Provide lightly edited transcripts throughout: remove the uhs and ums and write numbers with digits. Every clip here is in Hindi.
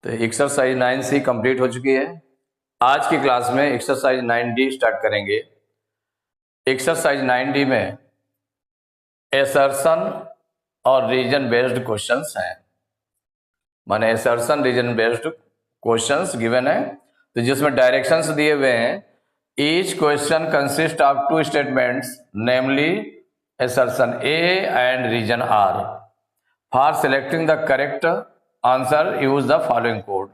तो एक्सरसाइज 9C कंप्लीट हो चुकी है। आज की क्लास में एक्सरसाइज 9D स्टार्ट करेंगे। एक्सरसाइज 9D में एसर्शन और रीजन बेस्ड क्वेश्चंस हैं, माने assertion reason based questions given है, तो जिसमें डायरेक्शंस दिए हुए हैं। Each question consist of two statements, namely assertion A and reason R. For selecting the correct answer use the following code.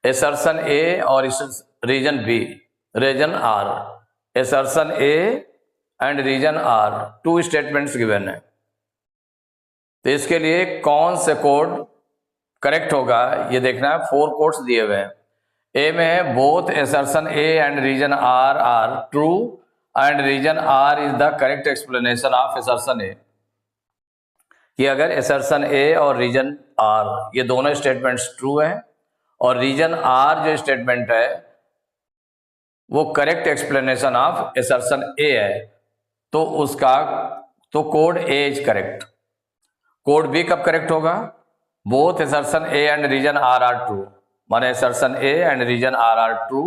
Assertion A और reason B, reason R. Assertion A and reason R, two statements given है, तो इसके लिए कौन से कोड करेक्ट होगा ये देखना है। 4 कोड्स दिए हुए हैं। ए में है both assertion A and reason R are true and reason R is the correct explanation of assertion A. कि अगर एसर्शन ए और रीजन आर ये दोनों स्टेटमेंट्स ट्रू हैं और रीजन आर जो स्टेटमेंट है वो correct explanation of assertion A है, तो उसका तो code A is correct. Code B कब करेक्ट होगा? Both assertion A and reason R are true, माने assertion A and reason R true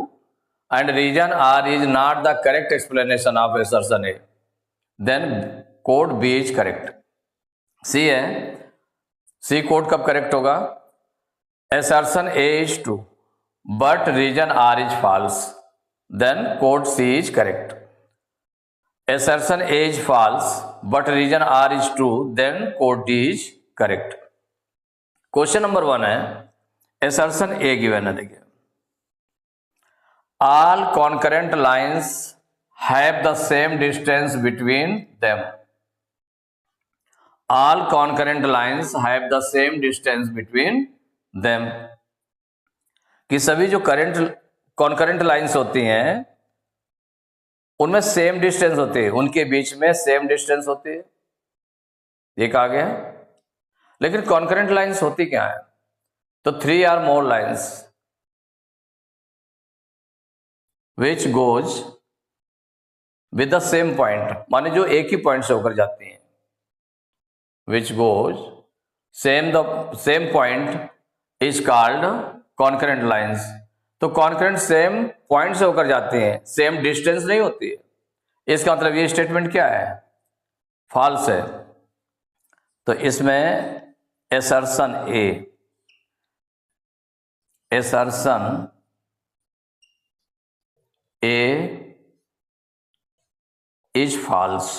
and reason R is not the correct explanation of assertion A, then code B is correct. C है, सी कोड कब करेक्ट होगा? Assertion A is true but reason R is false, then code C is correct. Assertion A is false but region R is true, then code D is correct. Question number 1 है, assertion A given है, देखिए all concurrent lines have the same distance between them. All concurrent lines have the same distance between them. कि सभी जो concurrent lines होती हैं उनमें सेम डिस्टेंस होती है, उनके बीच में सेम डिस्टेंस होती है, ये कहा गया। लेकिन कॉन्करेंट लाइंस होती क्या है? तो 3 or more lines which goes with the same point, माने जो एक ही पॉइंट से होकर जाती हैं, which goes same point is called concurrent lines. तो कॉन्करेंट सेम पॉइंट से होकर जाती हैं, सेम डिस्टेंस नहीं होती है। इसका मतलब ये स्टेटमेंट क्या है? फॉल्स है। तो इसमें एसर्शन ए इज फॉल्स।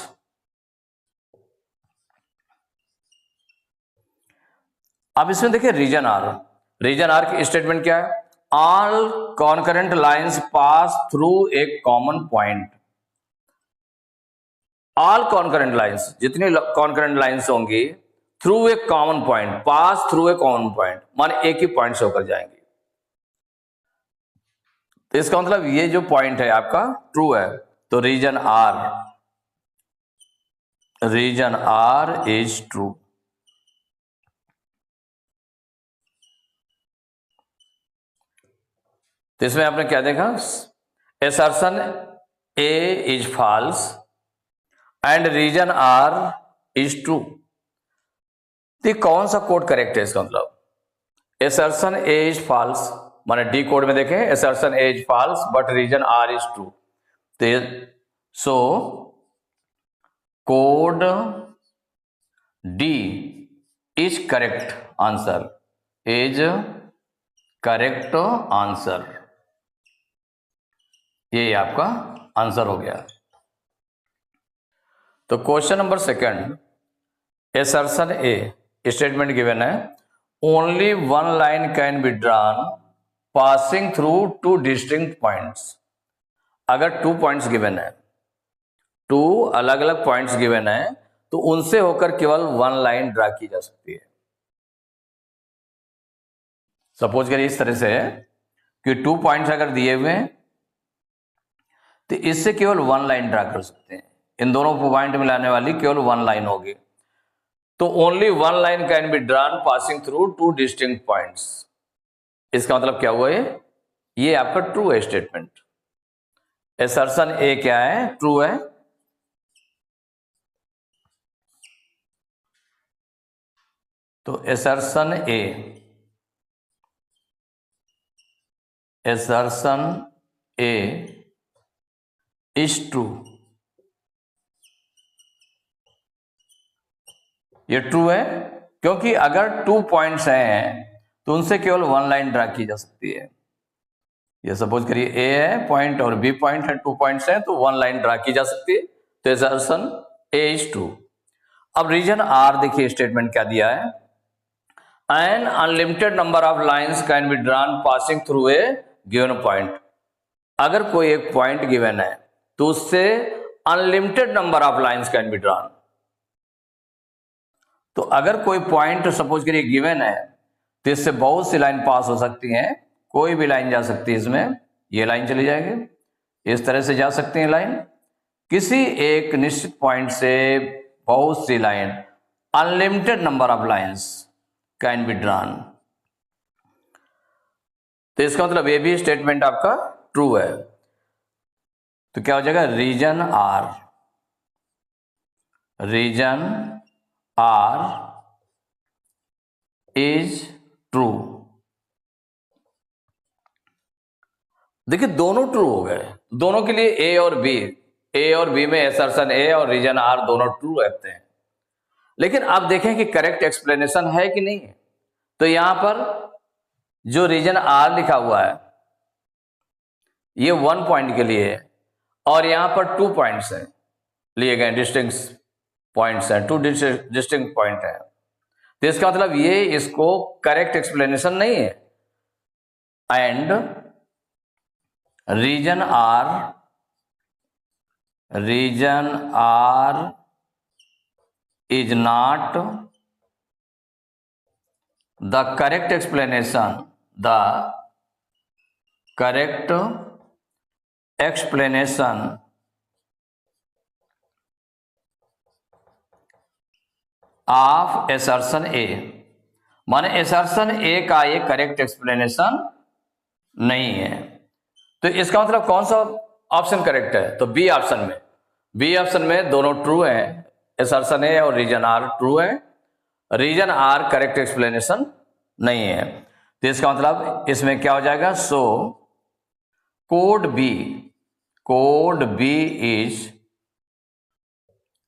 अब इसमें देखिए रीजन आर की स्टेटमेंट क्या है? All concurrent lines pass through a common point. All concurrent lines, जितनी concurrent lines होंगी, through a common point, pass through a common point, माने एक ही पॉइंट से होकर जाएंगी। तो इसका मतलब ये जो पॉइंट है आपका ट्रू है, तो रीजन आर इज ट्रू। तो इसमें आपने क्या देखा? Assertion A is false and reason R is true. तो कौन सा कोड करेक्ट है? इसका मतलब एसर्शन ए इज फॉल्स, माने डी कोड में देखें assertion A is false but reason R is true. तो so code D is correct answer, is correct answer, ये आपका आंसर हो गया। तो question number 2, assertion A statement given है, only one line can be drawn passing through 2 distinct points. अगर 2 पॉइंट्स गिवन है, 2 अलग अलग पॉइंट्स गिवन है, तो उनसे होकर केवल 1 लाइन ड्रा की जा सकती है। सपोज करिए इस तरह से कि 2 पॉइंट्स अगर दिए हुए हैं तो इससे केवल 1 लाइन ड्रा कर सकते हैं। इन दोनों पॉइंट मिलाने वाली केवल 1 लाइन होगी। तो only 1 line can be drawn passing through 2 distinct points. इसका मतलब क्या हुआ? ये आपका ट्रू है स्टेटमेंट। एसर्शन ए क्या है? ट्रू है। तो assertion A assertion A is true, ये ट्रू है क्योंकि अगर 2 पॉइंट्स हैं तो उनसे केवल 1 लाइन ड्रा की जा सकती है। ये सपोज करिए ए है पॉइंट और बी पॉइंट है, 2 पॉइंट्स हैं तो 1 लाइन ड्रा की जा सकती है, तो assertion A is true। अब रीजन आर देखिए स्टेटमेंट क्या दिया है, an unlimited number of lines can be drawn passing through a given point. अगर कोई एक पॉइंट गिवन है तो उससे unlimited number of lines can be drawn. तो अगर कोई पॉइंट सपोज करिए गिवन है तो इससे बहुत सी लाइन पास हो सकती हैं, कोई भी लाइन जा सकती है इसमें, ये लाइन चली जाएगी, इस तरह से जा सकती है लाइन, किसी एक निश्चित पॉइंट से बहुत सी line, unlimited number of lines can be drawn. तो इसका मतलब ये भी स्टेटमेंट आपका ट्रू है। तो क्या हो जाएगा, रीजन आर इज ट्रू। देखिए दोनों ट्रू हो गए, दोनों के लिए ए और बी में assertion ए और रीजन आर दोनों ट्रू रहते हैं। लेकिन आप देखें कि करेक्ट एक्सप्लेनेशन है कि नहीं है। तो यहां पर जो रीजन आर लिखा हुआ है ये 1 पॉइंट के लिए है और यहां पर 2 पॉइंट्स हैं लिए गए, डिस्टिंक्ट पॉइंट्स हैं, 2 डिस्टिंक्ट पॉइंट है। तो इसका मतलब ये इसको करेक्ट एक्सप्लेनेशन नहीं है। And reason R is not the correct explanation of assertion A, माने assertion ए का ये करेक्ट एक्सप्लेनेशन नहीं है। तो इसका मतलब कौन सा ऑप्शन करेक्ट है, तो बी ऑप्शन में दोनों ट्रू हैं, assertion ए और रीजन आर ट्रू है, रीजन आर करेक्ट एक्सप्लेनेशन नहीं है। तो इसका मतलब इसमें क्या हो जाएगा, so code B is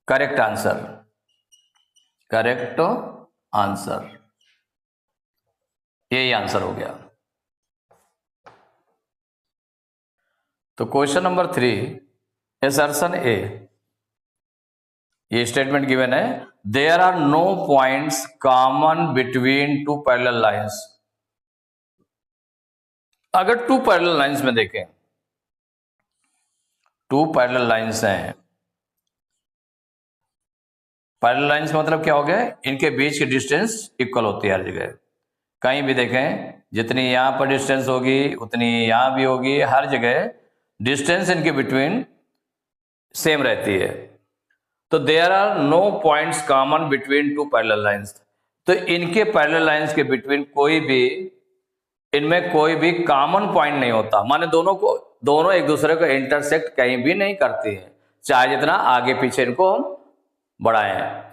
correct answer, यही आंसर हो गया। तो क्वेश्चन नंबर 3, assertion ए, ये स्टेटमेंट गिवन है, there are no points common between 2 parallel lines. अगर 2 पैरेलल लाइंस में देखें, 2 पैरेलल लाइंस हैं, पैरेलल लाइंस का मतलब क्या हो गया, इनके बीच की डिस्टेंस इक्वल होती है हर जगह। कहीं भी देखें जितनी यहां पर डिस्टेंस होगी उतनी यहां भी होगी, हर जगह डिस्टेंस इनके बिटवीन सेम रहती है। तो there are no points common between 2 parallel lines. तो इनके पैरेलल लाइंस के बिटवीन इनमें कोई भी कॉमन पॉइंट नहीं होता, माने दोनों एक दूसरे को इंटरसेक्ट कहीं भी नहीं करती है, चाहे जितना आगे पीछे इनको हम बढ़ाएं,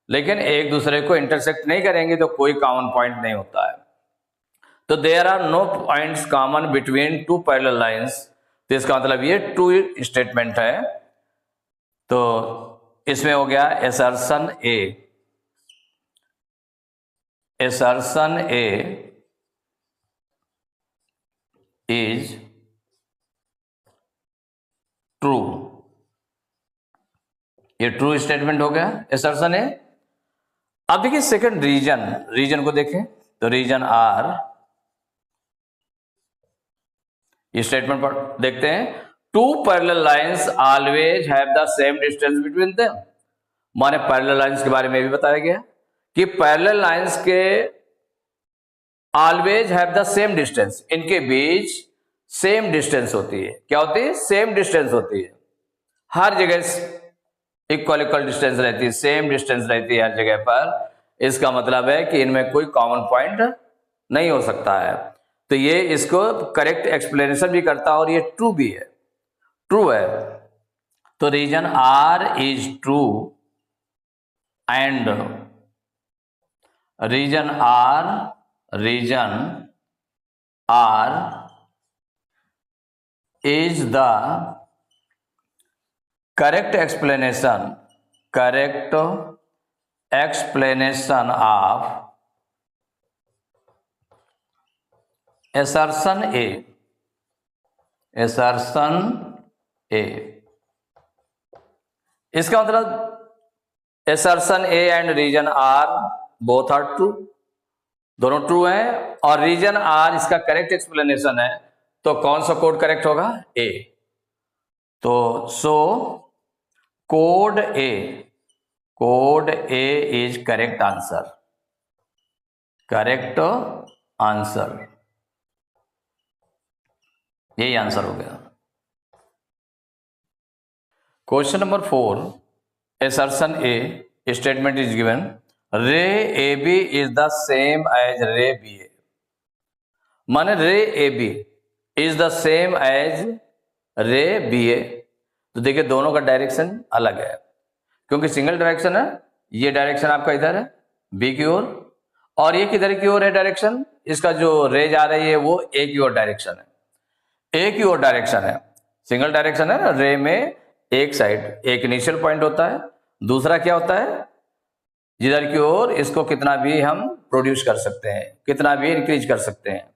लेकिन एक दूसरे को इंटरसेक्ट नहीं करेंगे तो कोई कॉमन पॉइंट नहीं होता है। तो there are no points common between 2 parallel lines, तो इसका मतलब ये ट्रू स्टेटमेंट है। तो इसमें हो गया assertion A इज ट्रू, ये ट्रू स्टेटमेंट हो गया assertion A। अब देखिए सेकंड रीजन को देखें, तो रीजन आर, ये स्टेटमेंट पर देखते हैं, 2 parallel lines always have the same distance between them. माने पैरेलल लाइंस के बारे में भी बताया गया कि पैरेलल लाइंस के always have the same distance, इनके बीच सेम डिस्टेंस होती है। क्या होती है, सेम डिस्टेंस होती है, हर जगह इक्वल डिस्टेंस रहती है, सेम डिस्टेंस रहती है हर जगह पर। इसका मतलब है कि इनमें कोई कॉमन पॉइंट नहीं हो सकता है। तो ये इसको करेक्ट एक्सप्लेनेशन भी करता है और ये ट्रू भी है, ट्रू है। तो reason R is true and reason R is the correct explanation of assertion A. इसका मतलब assertion A and reason R both are true, दोनों ट्रू हैं, और रीजन R इसका करेक्ट एक्सप्लेनेशन है, तो कौन सा कोड करेक्ट होगा? A। तो so code A is correct answer, यही आंसर हो गया। Question number 4, assertion A statement is given, ray AB is the same as ray BA। माने ray AB is the same as ray BA। तो देखिए दोनों का डायरेक्शन अलग है, क्योंकि सिंगल डायरेक्शन है। ये डायरेक्शन आपका इधर है B की ओर, और ये किधर की ओर है डायरेक्शन? इसका जो रेज आ रही है वो A की ओर डायरेक्शन है, A की ओर डायरेक्शन है। सिंगल डायरेक्शन है ना, रे में एक साइड एक इनिशियल पॉइंट होता है, दूसरा क्या होता है जिधर की ओर इसको कितना भी हम प्रोड्यूस कर सकते हैं, कितना भी इंक्रीज कर सकते हैं।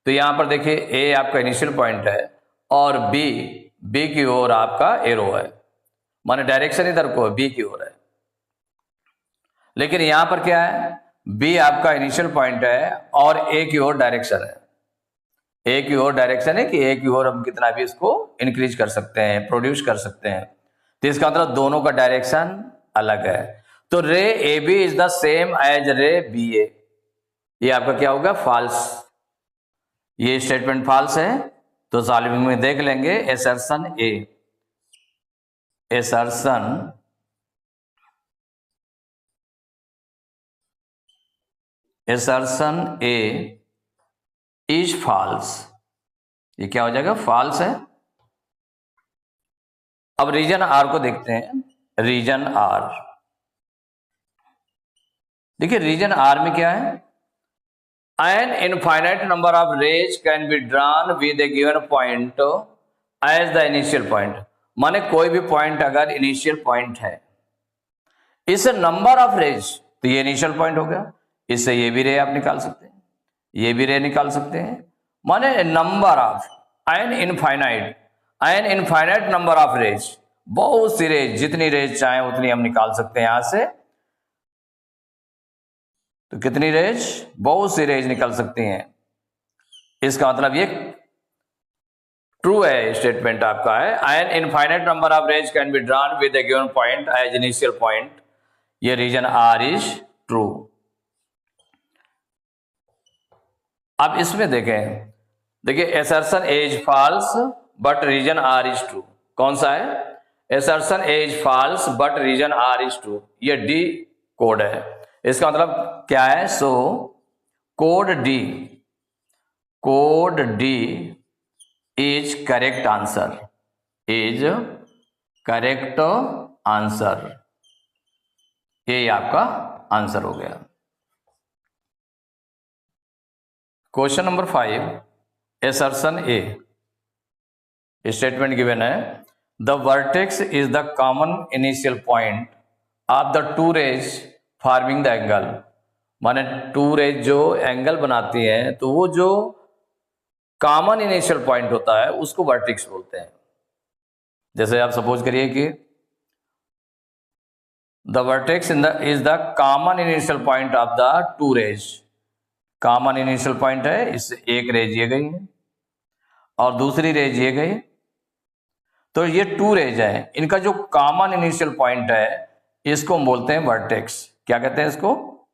तो यहां पर देखिए ए आपका इनिशियल पॉइंट है और बी की ओर आपका एरो है, माने डायरेक्शन इधर को बी की ओर है। लेकिन यहां पर क्या है, बी आपका इनिशियल पॉइंट है और ए की ओर डायरेक्शन है। ए की ओर डायरेक्शन है कि ए की ओर हम कितना भी इसको इंक्रीज कर सकते हैं, प्रोड्यूस कर सकते हैं। तो इसका मतलब दोनों का डायरेक्शन अलग है। तो ray A B is the same as ray B A, ये आपका क्या होगा? फॉल्स। ये स्टेटमेंट फॉल्स है, तो सॉल्विंग में देख लेंगे। एसर्शन ए इज फॉल्स, ये क्या हो जाएगा? फॉल्स है। अब रीजन आर को देखते हैं। रीजन आर, देखिए रीजन आर में क्या है? An infinite number of rays can be drawn with a given point as the initial point. माने कोई भी पॉइंट अगर इनिशियल पॉइंट है, इस नंबर ऑफ रेज, तो ये इनिशियल पॉइंट हो गया, इससे ये भी रे आप निकाल सकते हैं, ये भी रे निकाल सकते हैं। माने number of an infinite number of rays, बहुत सी रेज, जितनी रेज चाहे उतनी हम निकाल सकते हैं यहां से। तो कितनी रेज? बहुत सी रेज निकल सकती हैं। इसका मतलब ये ट्रू है, स्टेटमेंट आपका है। An infinite number of rays can be drawn with a given point as initial point, ये रीजन आर इज ट्रू। अब इसमें देखें, देखिए assertion A is false but reason R is true. कौन सा है? Assertion A is false but reason R is true, ये डी कोड है। इसका मतलब क्या है? So code D is correct answer, ये आपका आंसर हो गया। Question number 5, assertion A statement given है, the vertex is the common initial point of the two rays forming the angle. माने टू रेज जो एंगल बनाती हैं, तो वो जो कॉमन इनिशियल पॉइंट होता है उसको वर्टेक्स बोलते हैं। जैसे आप सपोज करिए कि the vertex is the common initial point of the two rays. Common initial point है, इससे एक रेज ये गई है और दूसरी रेज ये गई, तो ये टू रेज है, इनका जो कॉमन इनिशियल पॉइंट है इसको हम बोलते हैं वर्टेक्स। क्या कहते हैं इसको?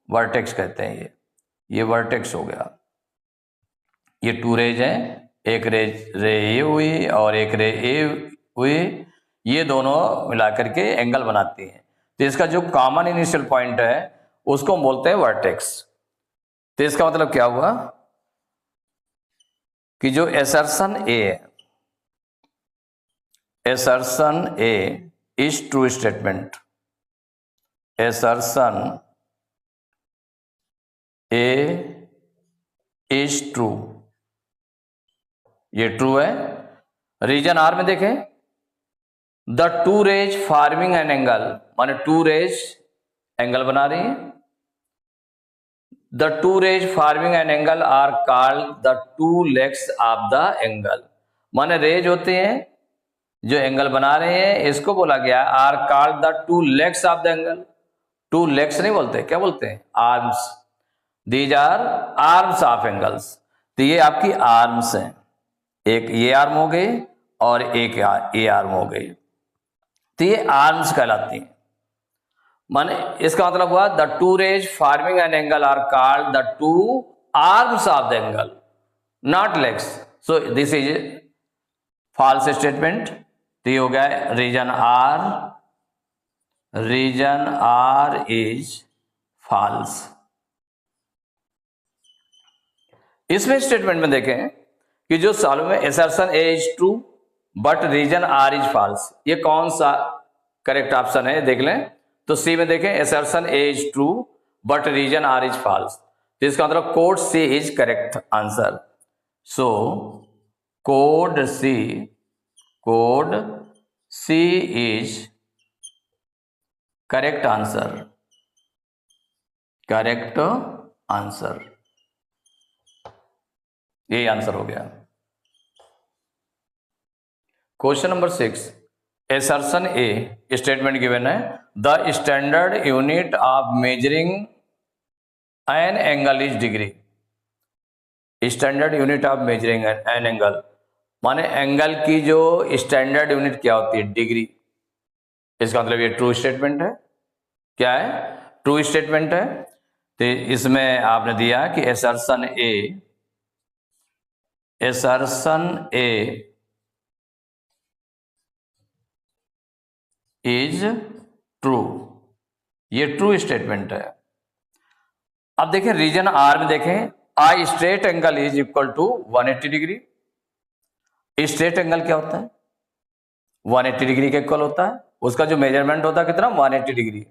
वर्टेक्स कहते हैं। ये वर्टेक्स हो गया। ये टू रेज है, एक रे ए हुई और एक रे ए हुई, ये दोनों मिलाकर के एंगल बनाती हैं। तो इसका जो कॉमन इनिशियल पॉइंट है उसको हम बोलते हैं वर्टेक्स। तो इसका मतलब क्या हुआ कि जो assertion A is true statement, assertion A is true, ये ट्रू है। रीजन आर में देखें, the two rays forming an angle, माने टू रेज एंगल बना रही है। The two rays forming an angle are called the two legs of the angle, माने रेज होते हैं जो एंगल बना रहे हैं, इसको बोला गया are called the two legs of the angle. Two legs नहीं बोलते, क्या बोलते हैं? Arms. These are arms of angles. तो ये आपकी आर्म्स हैं, एक ये आर्म हो गई और एक ये आर्म हो गई, तो ये आर्म्स कहलाती हैं। माने इसका मतलब हुआ the two rays forming an angle are called the two arms of the angle, not legs. So this is false statement. तो ये हो गया रीजन आर इज फॉल्स। इसमें स्टेटमेंट में देखें कि जो सॉल्व में assertion A is true but reason R is false, ये कौन सा करेक्ट ऑप्शन है देख लें। तो सी में देखें assertion A is true but reason R is false, तो इसका मतलब code C is correct answer. So code C is correct answer, यही आंसर हो गया। Question number 6, assertion A statement given है the standard unit of measuring an angle is degree. Standard unit of measuring an angle, माने एंगल की जो स्टैंडर्ड यूनिट क्या होती है? डिग्री। इसका मतलब ये ट्रू स्टेटमेंट है। क्या है? ट्रू स्टेटमेंट है। तो इसमें आपने दिया कि असर्शन ए इज ट्रू, ये ट्रू स्टेटमेंट है। अब देखें रीजन आर में देखें, I straight angle is equal to 180 degree. Straight angle क्या होता है? 180 डिग्री के इक्वल होता है, उसका जो मेजरमेंट होता है कितना? 180 डिग्री।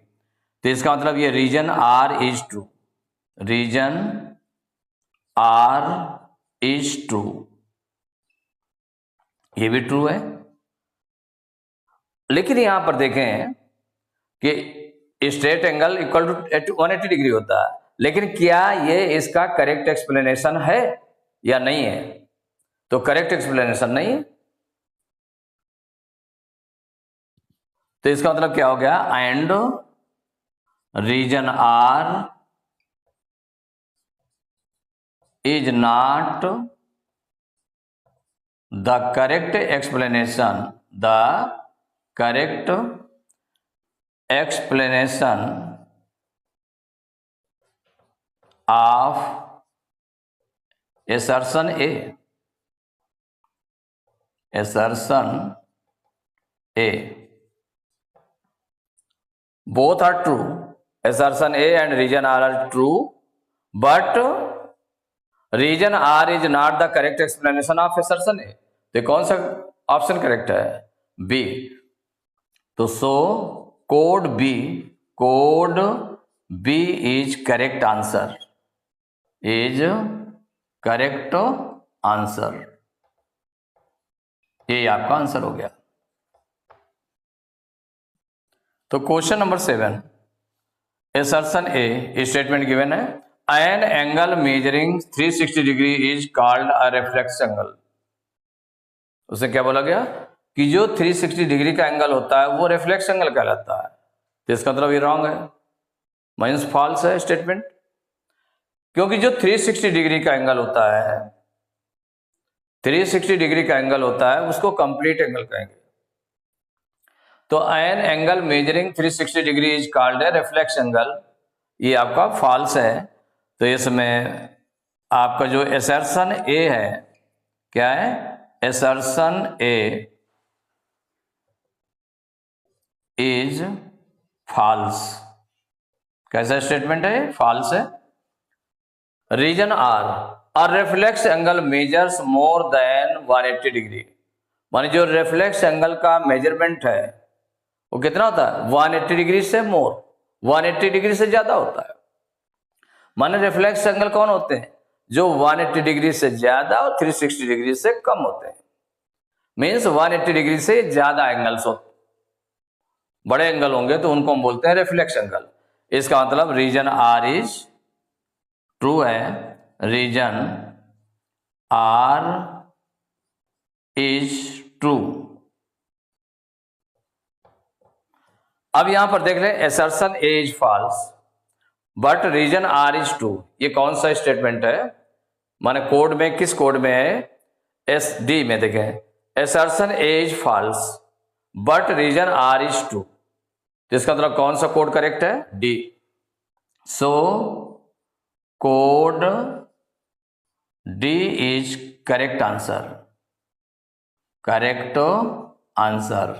तो इसका मतलब ये reason R is true, reason R is true, ये भी ट्रू है। लेकिन यहां पर देखें कि straight angle equal to 180 degree होता है, लेकिन क्या ये इसका करेक्ट एक्सप्लेनेशन है या नहीं है? तो करेक्ट एक्सप्लेनेशन नहीं है। तो इसका मतलब क्या हो गया? And reason R is not the correct explanation, of assertion A, both are true, assertion A and region R are true, but region R is not the correct explanation of assertion A। तो कौन सा ऑप्शन करेक्ट है? बी। तो so code B is correct answer, ये आपका आंसर हो गया। तो question number 7, assertion A statement given है an angle measuring 360 degree is called a reflex angle. उसे क्या बोला गया कि जो 360 डिग्री का एंगल होता है वो रिफ्लेक्स एंगल कहलाता है। तो इसका मतलब ये रॉन्ग है, मीन्स फॉल्स है स्टेटमेंट, क्योंकि जो 360 डिग्री का एंगल होता है, 360 डिग्री का एंगल होता है उसको कंप्लीट एंगल कहेंगे। तो N angle measuring 360 degree is called है रिफ्लेक्स एंगल, ये आपका फॉल्स है। तो इसमें आपका जो असर्शन ए है, क्या है? Assertion A is false. कैसा स्टेटमेंट है? फॉल्स है। रीजन आर, और reflex angle measures more than 180 degree, माने जो रिफ्लेक्स एंगल का मेजरमेंट है वो कितना होता है? 180 डिग्री से मोर, 180 डिग्री से ज्यादा होता है। माने रिफ्लेक्स एंगल कौन होते हैं? जो 180 डिग्री से ज्यादा और 360 डिग्री से कम होते हैं। मीन्स 180 डिग्री से ज्यादा एंगल्स हो, बड़े एंगल होंगे तो उनको हम बोलते हैं रिफ्लेक्स एंगल। इसका मतलब रीजन आर इज ट्रू है, रीजन आर इज ट्रू। अब यहां पर देख रहे हैं assertion A is false but reason R is true. ये कौन सा स्टेटमेंट है, माने कोड में, किस कोड में है, एस डी में। देखें assertion A is false but reason R is true, तो इसका मतलब कौन सा कोड करेक्ट है, D. So code D is correct answer, correct answer,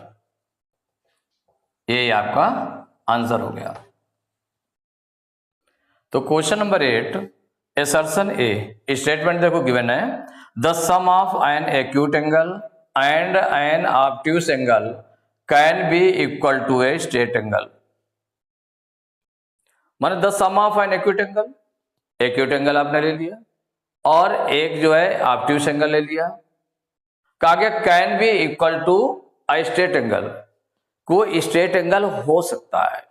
ये आपका आंसर हो गया। तो question number 8, assertion A statement देखो गिवन है, the sum of an acute angle and an obtuse angle can be equal to a straight angle. माने the sum of an acute angle, acute angle आपने ले लिया और एक जो है ऑब्ट्यूस एंगल ले लिया, कहा गया can be equal to a straight angle, कोई स्ट्रेट एंगल हो सकता है,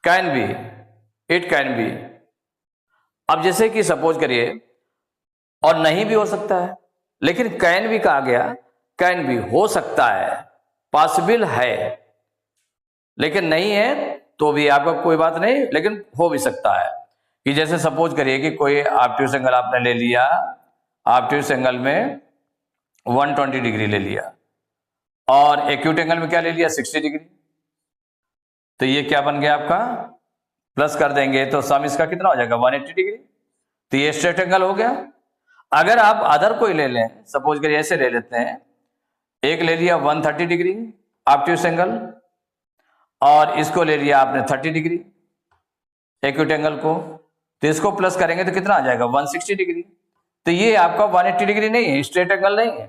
can be, it can be. अब जैसे कि सपोज करिए, और नहीं भी हो सकता है, लेकिन कैन भी कहा गया, कैन भी हो सकता है, पॉसिबल है, लेकिन नहीं है तो भी आपका कोई बात नहीं, लेकिन हो भी सकता है। कि जैसे सपोज करिए कि कोई ऑब्ट्यूस एंगल आपने ले लिया, ऑब्ट्यूस एंगल में 120 डिग्री ले लिया और एक्यूट एंगल में क्या ले लिया, 60 डिग्री, तो ये क्या बन गया आपका, प्लस कर देंगे तो सम इसका कितना हो जाएगा, 180 डिग्री, तो ये स्ट्रेट एंगल हो गया। अगर आप अदर कोई ले लें, सपोज करिए ऐसे ले लेते हैं, एक ले लिया 130 डिग्री ऑब्ट्यूस एंगल और इसको ले लिया आपने 30 डिग्री एक्यूट एंगल को, तो इसको प्लस करेंगे तो कितना आ जाएगा, 160 डिग्री। तो ये आपका 180 डिग्री नहीं है, स्ट्रेट एंगल नहीं है,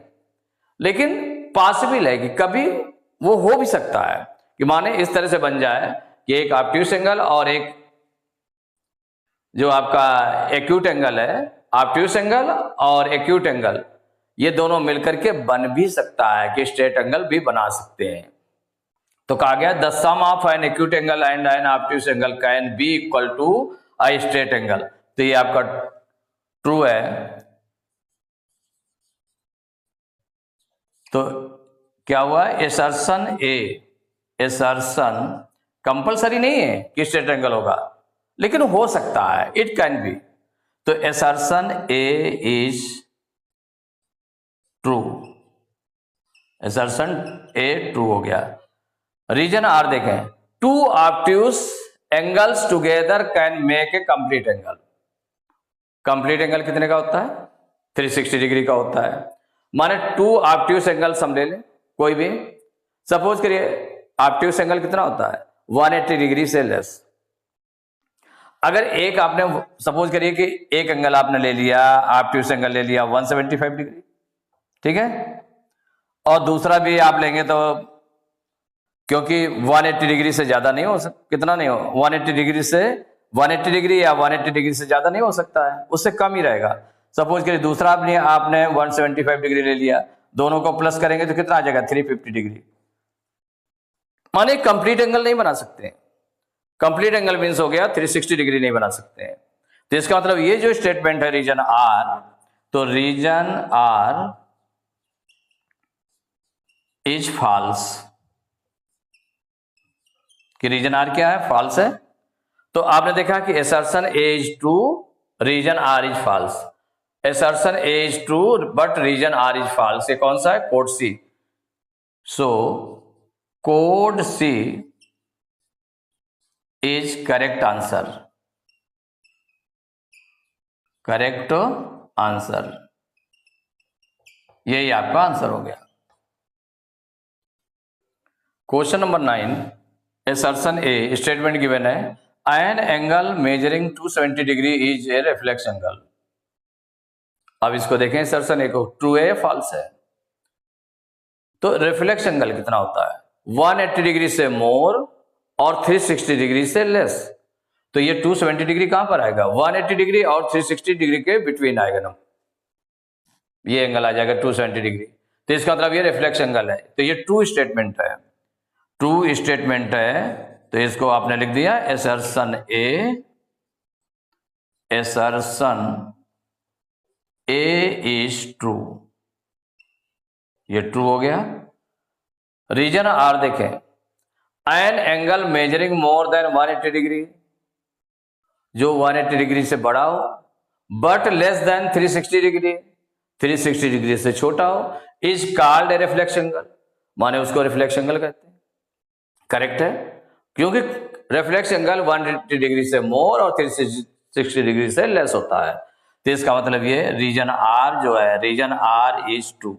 लेकिन पॉसिबल है कि कभी वो हो भी सकता है, कि माने इस तरह से बन जाए कि एक ऑब्ट्यूस एंगल और एक जो आपका एक्यूट एंगल है, ऑब्ट्यूस एंगल और एक्यूट एंगल, ये दोनों मिलकर के बन भी सकता है कि स्ट्रेट एंगल भी बना सकते हैं। तो कहा गया the sum of an acute angle and an obtuse angle can be equal to a straight angle, तो ये आपका ट्रू है। तो क्या हुआ, एसर्शन ए, एसर्शन कंपलसरी नहीं है कि स्ट्रेट एंगल होगा, लेकिन हो सकता है, इट कैन बी। तो assertion A is true, assertion A true हो गया। रीजन आर देखें, two obtuse angles together can make a complete angle. Complete angle कितने का होता है, 360 डिग्री का होता है। माने टू ऑब्ट्यूस एंगल्स हम ले लें कोई भी, सपोज करिए ऑब्ट्यूस एंगल कितना होता है, 180 डिग्री से लेस। अगर एक आपने सपोज करिए कि एक एंगल आपने ले लिया, ऑब्ट्यूस एंगल ले लिया 175 डिग्री, ठीक है, और दूसरा भी आप लेंगे तो क्योंकि 180 डिग्री से ज्यादा नहीं हो सकता, कितना नहीं हो, 180 डिग्री से 180 डिग्री या 180 डिग्री से ज्यादा नहीं हो सकता है, उससे कम ही रहेगा। सपोज करिए दूसरा आपने 175 डिग्री ले लिया, दोनों को प्लस करेंगे तो कितना आ जाएगा, 350 डिग्री। माने कंप्लीट एंगल नहीं बना सकते, कंप्लीट एंगल मीन्स हो गया 360 डिग्री नहीं बना सकते हैं। तो इसका मतलब ये जो स्टेटमेंट है रीजन आर, तो रीजन आर इज फॉल्स, कि रीजन आर क्या है, फॉल्स है। तो आपने देखा कि assertion A is true, reason R is false, assertion A is true but reason R is false, ये कौन सा है, code C. So code C is correct answer, correct answer, यही आपका आंसर हो गया। Question number 9, assertion A statement given है, an angle measuring 270 degree is a reflex angle. अब इसको देखें, एसर्शन ए को ट्रू है या फॉल्स है। तो रिफ्लेक्स एंगल कितना होता है, 180 डिग्री से मोर और 360 डिग्री से लेस। तो ये 270 डिग्री कहां पर आएगा, 180 डिग्री और 360 डिग्री के बिटवीन आएगा ना, ये एंगल आ जाएगा 270 डिग्री। तो इसका मतलब ये रिफ्लेक्स एंगल है, तो ये ट्रू स्टेटमेंट है, ट्रू स्टेटमेंट है। तो इसको आपने लिख दिया assertion A, assertion A is true, ये ट्रू हो गया। रीजन आर देखें, एन एंगल मेजरिंग मोर देन 180 डिग्री, जो 180 डिग्री से बड़ा हो, but less than 360 degree, 360 degree से छोटा हो, is called a reflex angle, माने उसको रिफ्लेक्स एंगल कहते हैं। करेक्ट है, क्योंकि रिफ्लेक्स एंगल 180 डिग्री से मोर और 360 डिग्री से लेस होता है। तो इसका मतलब ये रीजन आर जो है, reason R is true,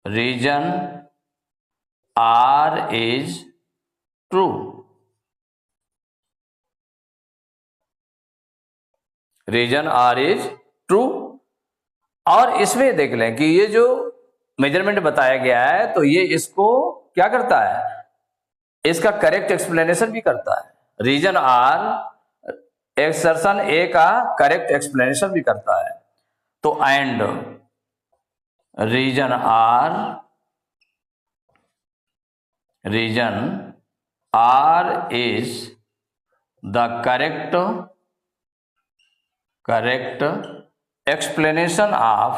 reason R is true. Reason R is true. और इसमें देख लें कि ये जो मेजरमेंट बताया गया है, तो ये इसको क्या करता है, इसका करेक्ट एक्सप्लेनेशन भी करता है। रीजन आर एक्सर्शन ए का करेक्ट एक्सप्लेनेशन भी करता है। तो and reason R is the correct explanation of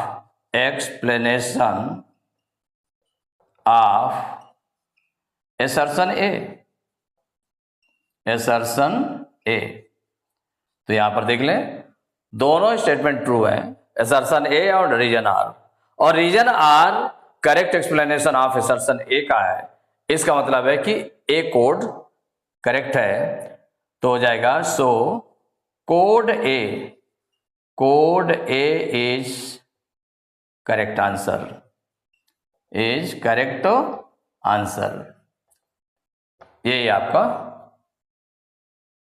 assertion A, assertion A। तो यहां पर देख लें दोनों स्टेटमेंट ट्रू है, assertion A और रीजन आर, और reason R correct explanation of assertion A का है। इसका मतलब है कि ए कोड करेक्ट है, तो हो जाएगा so code A is correct answer, is correct answer, यही आपका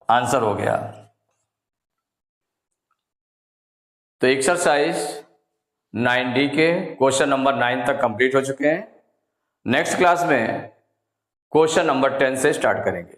आंसर हो गया। तो एक्सरसाइज 9D के क्वेश्चन नंबर 9 तक कंप्लीट हो चुके हैं। नेक्स्ट क्लास में क्वेश्चन नंबर 10 से स्टार्ट करेंगे।